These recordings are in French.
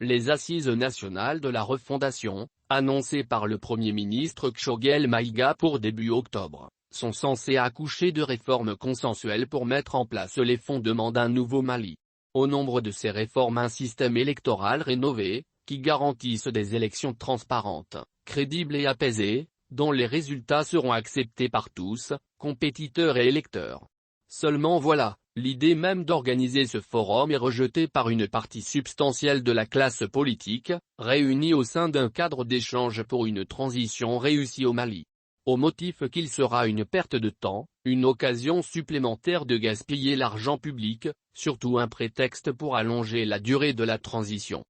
Les assises nationales de la refondation, annoncées par le Premier ministre Choguel Maïga pour début octobre, sont censées accoucher de réformes consensuelles pour mettre en place les fondements d'un nouveau Mali. Au nombre de ces réformes, un système électoral rénové, qui garantisse des élections transparentes, crédibles et apaisées, dont les résultats seront acceptés par tous, compétiteurs et électeurs. Seulement voilà, l'idée même d'organiser ce forum est rejetée par une partie substantielle de la classe politique, réunie au sein d'un cadre d'échange pour une transition réussie au Mali. Au motif qu'il sera une perte de temps, une occasion supplémentaire de gaspiller l'argent public, surtout un prétexte pour allonger la durée de la transition.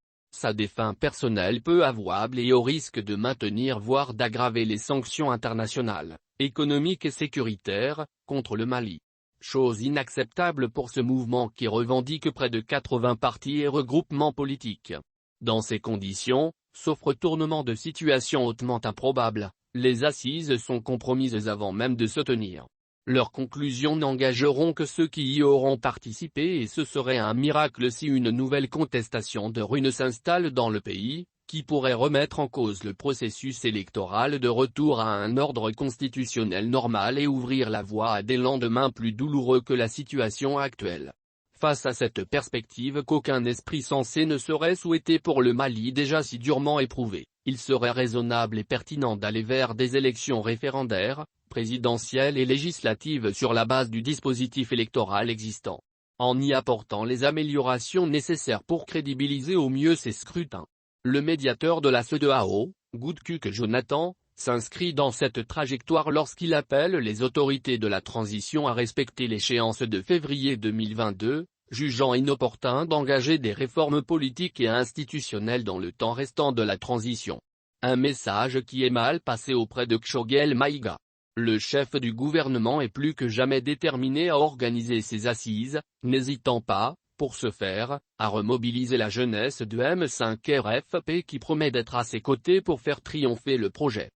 À des fins personnelles peu avouables et au risque de maintenir voire d'aggraver les sanctions internationales, économiques et sécuritaires, contre le Mali. Chose inacceptable pour ce mouvement qui revendique près de 80 partis et regroupements politiques. Dans ces conditions, sauf retournement de situation hautement improbable, les assises sont compromises avant même de se tenir. Leurs conclusions n'engageront que ceux qui y auront participé et ce serait un miracle si une nouvelle contestation de rue ne s'installe dans le pays, qui pourrait remettre en cause le processus électoral de retour à un ordre constitutionnel normal et ouvrir la voie à des lendemains plus douloureux que la situation actuelle. Face à cette perspective qu'aucun esprit sensé ne saurait souhaiter pour le Mali déjà si durement éprouvé, il serait raisonnable et pertinent d'aller vers des élections référendaires, présidentielles et législatives sur la base du dispositif électoral existant, en y apportant les améliorations nécessaires pour crédibiliser au mieux ces scrutins. Le médiateur de la CEDEAO, Goodluck Jonathan, s'inscrit dans cette trajectoire lorsqu'il appelle les autorités de la transition à respecter l'échéance de février 2022, jugeant inopportun d'engager des réformes politiques et institutionnelles dans le temps restant de la transition. Un message qui est mal passé auprès de Choguel Maïga. Le chef du gouvernement est plus que jamais déterminé à organiser ces assises, n'hésitant pas, pour ce faire, à remobiliser la jeunesse de M5 RFP qui promet d'être à ses côtés pour faire triompher le projet.